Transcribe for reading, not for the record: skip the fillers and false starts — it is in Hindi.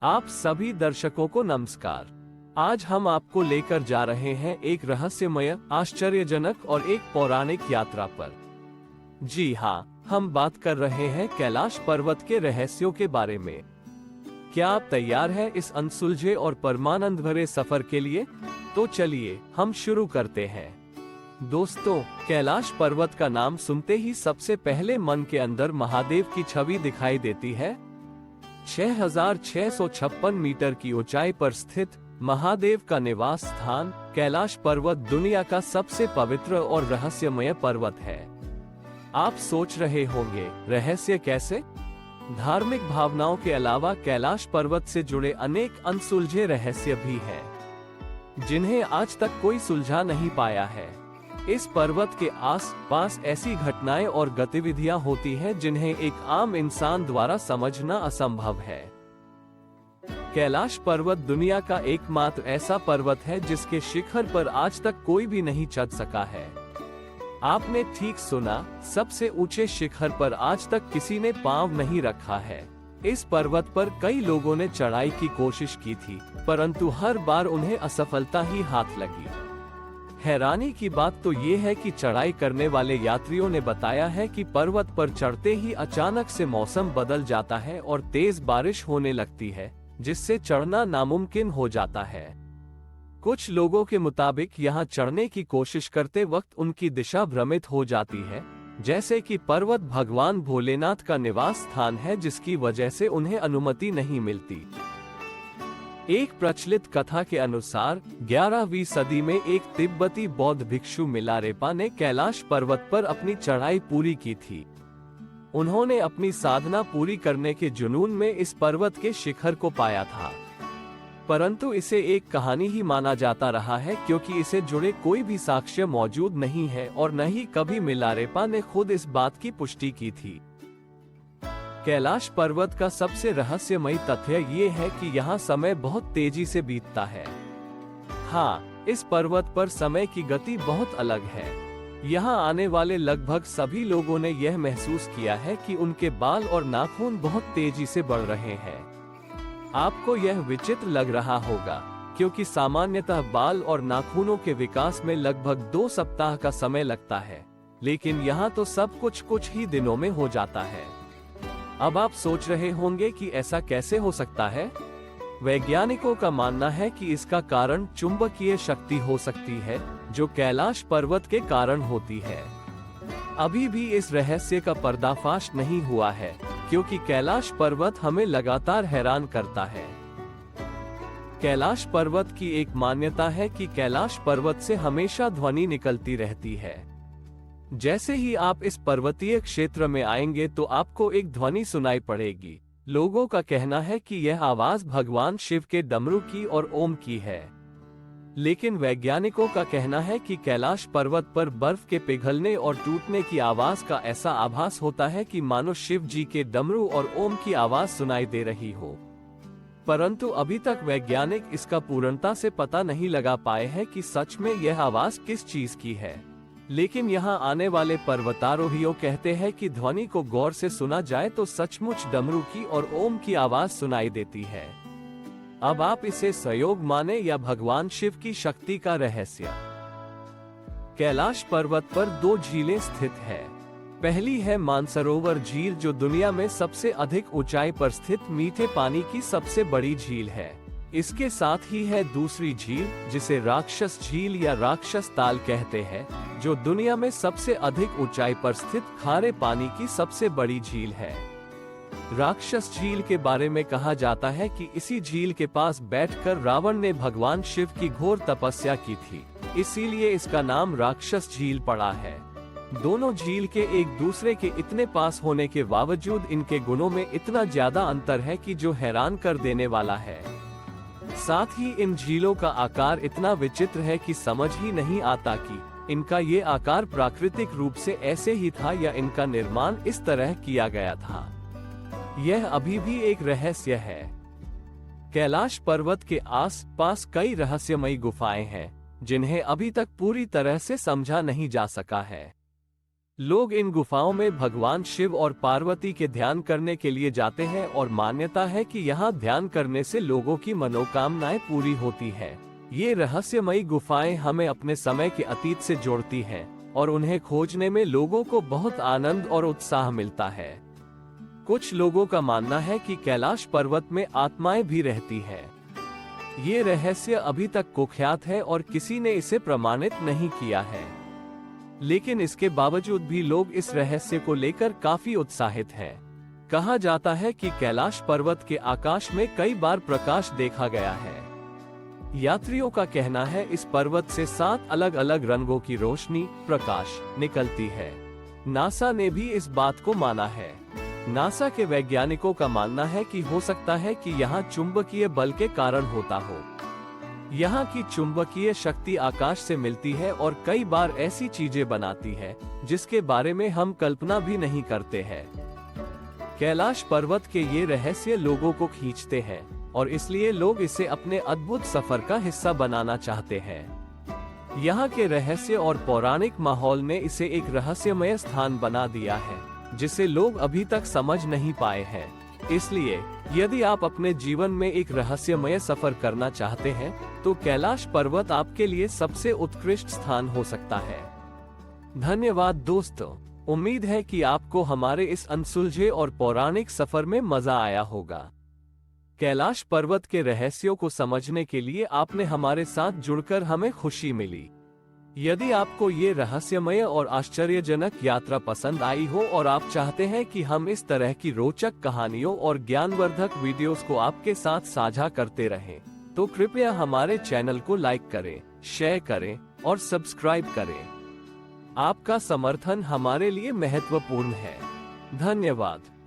आप सभी दर्शकों को नमस्कार। आज हम आपको लेकर जा रहे हैं एक रहस्यमय, आश्चर्यजनक और एक पौराणिक यात्रा पर। जी हाँ, हम बात कर रहे हैं कैलाश पर्वत के रहस्यों के बारे में। क्या आप तैयार हैं इस अनसुलझे और परमानंद भरे सफर के लिए? तो चलिए हम शुरू करते हैं। दोस्तों, कैलाश पर्वत का नाम सुनते ही सबसे पहले मन के अंदर महादेव की छवि दिखाई देती है। 6656 मीटर की ऊंचाई पर स्थित महादेव का निवास स्थान कैलाश पर्वत दुनिया का सबसे पवित्र और रहस्यमय पर्वत है। आप सोच रहे होंगे, रहस्य कैसे? धार्मिक भावनाओं के अलावा कैलाश पर्वत से जुड़े अनेक अनसुलझे रहस्य भी हैं, जिन्हें आज तक कोई सुलझा नहीं पाया है। इस पर्वत के आस-पास ऐसी घटनाएं और गतिविधियां होती हैं जिन्हें एक आम इंसान द्वारा समझना असंभव है। कैलाश पर्वत दुनिया का एकमात्र ऐसा पर्वत है जिसके शिखर पर आज तक कोई भी नहीं चढ़ सका है। आपने ठीक सुना, सबसे ऊंचे शिखर पर आज तक किसी ने पांव नहीं रखा है। इस पर्वत पर कई लोगों ने चढ़ाई की कोशिश की थी, परंतु हर बार उन्हें असफलता ही हाथ लगी। हैरानी की बात तो ये है कि चढ़ाई करने वाले यात्रियों ने बताया है कि पर्वत पर चढ़ते ही अचानक से मौसम बदल जाता है और तेज बारिश होने लगती है, जिससे चढ़ना नामुमकिन हो जाता है। कुछ लोगों के मुताबिक यहाँ चढ़ने की कोशिश करते वक्त उनकी दिशा भ्रमित हो जाती है, जैसे कि पर्वत भगवान भोलेनाथ का निवास स्थान है, जिसकी वजह से उन्हें अनुमति नहीं मिलती। एक प्रचलित कथा के अनुसार 11वीं सदी में एक तिब्बती बौद्ध भिक्षु मिलारेपा ने कैलाश पर्वत पर अपनी चढ़ाई पूरी की थी। उन्होंने अपनी साधना पूरी करने के जुनून में इस पर्वत के शिखर को पाया था, परंतु इसे एक कहानी ही माना जाता रहा है, क्योंकि इसे जुड़े कोई भी साक्ष्य मौजूद नहीं है और न ही कभी मिलारेपा ने खुद इस बात की पुष्टि की थी। कैलाश पर्वत का सबसे रहस्यमयी तथ्य ये है कि यहाँ समय बहुत तेजी से बीतता है। हाँ, इस पर्वत पर समय की गति बहुत अलग है। यहाँ आने वाले लगभग सभी लोगों ने यह महसूस किया है कि उनके बाल और नाखून बहुत तेजी से बढ़ रहे हैं। आपको यह विचित्र लग रहा होगा, क्योंकि सामान्यतः बाल और नाखूनों के विकास में लगभग 2 सप्ताह का समय लगता है, लेकिन यहाँ तो सब कुछ ही दिनों में हो जाता है। अब आप सोच रहे होंगे कि ऐसा कैसे हो सकता है? वैज्ञानिकों का मानना है कि इसका कारण चुंबकीय शक्ति हो सकती है, जो कैलाश पर्वत के कारण होती है। अभी भी इस रहस्य का पर्दाफाश नहीं हुआ है, क्योंकि कैलाश पर्वत हमें लगातार हैरान करता है। कैलाश पर्वत की एक मान्यता है कि कैलाश पर्वत से हमेशा ध्वनि निकलती रहती है। जैसे ही आप इस पर्वतीय क्षेत्र में आएंगे तो आपको एक ध्वनि सुनाई पड़ेगी। लोगों का कहना है कि यह आवाज भगवान शिव के डमरू की और ओम की है, लेकिन वैज्ञानिकों का कहना है कि कैलाश पर्वत पर बर्फ के पिघलने और टूटने की आवाज का ऐसा आभास होता है कि मानो शिव जी के डमरू और ओम की आवाज सुनाई दे रही हो। परंतु अभी तक वैज्ञानिक इसका पूर्णता से पता नहीं लगा पाए हैं कि सच में यह आवाज किस चीज की है। लेकिन यहाँ आने वाले पर्वतारोहियों कहते हैं कि ध्वनि को गौर से सुना जाए तो सचमुच डमरू की और ओम की आवाज सुनाई देती है। अब आप इसे संयोग माने या भगवान शिव की शक्ति का रहस्य। कैलाश पर्वत पर 2 झीलें स्थित है। पहली है मानसरोवर झील, जो दुनिया में सबसे अधिक ऊंचाई पर स्थित मीठे पानी की सबसे बड़ी झील है। इसके साथ ही है दूसरी झील, जिसे राक्षस झील या राक्षस ताल कहते हैं, जो दुनिया में सबसे अधिक ऊंचाई पर स्थित खारे पानी की सबसे बड़ी झील है। राक्षस झील के बारे में कहा जाता है कि इसी झील के पास बैठकर रावण ने भगवान शिव की घोर तपस्या की थी, इसीलिए इसका नाम राक्षस झील पड़ा है। दोनों झील के एक दूसरे के इतने पास होने के बावजूद इनके गुणों में इतना ज्यादा अंतर है कि जो हैरान कर देने वाला है। साथ ही इन झीलों का आकार इतना विचित्र है कि समझ ही नहीं आता कि इनका ये आकार प्राकृतिक रूप से ऐसे ही था या इनका निर्माण इस तरह किया गया था। यह अभी भी एक रहस्य है। कैलाश पर्वत के आस-पास कई रहस्यमयी गुफाएं हैं, जिन्हें अभी तक पूरी तरह से समझा नहीं जा सका है। लोग इन गुफाओं में भगवान शिव और पार्वती के ध्यान करने के लिए जाते हैं और मान्यता है कि यहाँ ध्यान करने से लोगों की मनोकामनाएं पूरी होती है। ये रहस्यमयी गुफाएं हमें अपने समय के अतीत से जोड़ती हैं और उन्हें खोजने में लोगों को बहुत आनंद और उत्साह मिलता है। कुछ लोगों का मानना है कि कैलाश पर्वत में आत्माएं भी रहती हैं। ये रहस्य अभी तक कुख्यात है और किसी ने इसे प्रमाणित नहीं किया है, लेकिन इसके बावजूद भी लोग इस रहस्य को लेकर काफी उत्साहित हैं। कहा जाता है कि कैलाश पर्वत के आकाश में कई बार प्रकाश देखा गया है। यात्रियों का कहना है इस पर्वत से 7 अलग अलग रंगों की रोशनी प्रकाश निकलती है। नासा ने भी इस बात को माना है। नासा के वैज्ञानिकों का मानना है कि हो सकता है कि यहाँ चुंबकीय बल के कारण होता हो। यहाँ की चुंबकीय शक्ति आकाश से मिलती है और कई बार ऐसी चीजें बनाती है जिसके बारे में हम कल्पना भी नहीं करते हैं। कैलाश पर्वत के ये रहस्य लोगों को खींचते हैं और इसलिए लोग इसे अपने अद्भुत सफर का हिस्सा बनाना चाहते हैं। यहाँ के रहस्य और पौराणिक माहौल ने इसे एक रहस्यमय स्थान बना दिया है जिसे लोग अभी तक समझ नहीं पाए हैं। इसलिए यदि आप अपने जीवन में एक रहस्यमय सफर करना चाहते हैं तो कैलाश पर्वत आपके लिए सबसे उत्कृष्ट स्थान हो सकता है। धन्यवाद दोस्तों, उम्मीद है कि आपको हमारे इस अनसुलझे और पौराणिक सफर में मजा आया होगा। कैलाश पर्वत के रहस्यों को समझने के लिए आपने हमारे साथ जुड़कर हमें खुशी मिली। यदि आपको ये रहस्यमय और आश्चर्यजनक यात्रा पसंद आई हो और आप चाहते हैं कि हम इस तरह की रोचक कहानियों और ज्ञानवर्धक वीडियोस को आपके साथ साझा करते रहें, तो कृपया हमारे चैनल को लाइक करें, शेयर करें और सब्सक्राइब करें। आपका समर्थन हमारे लिए महत्वपूर्ण है। धन्यवाद।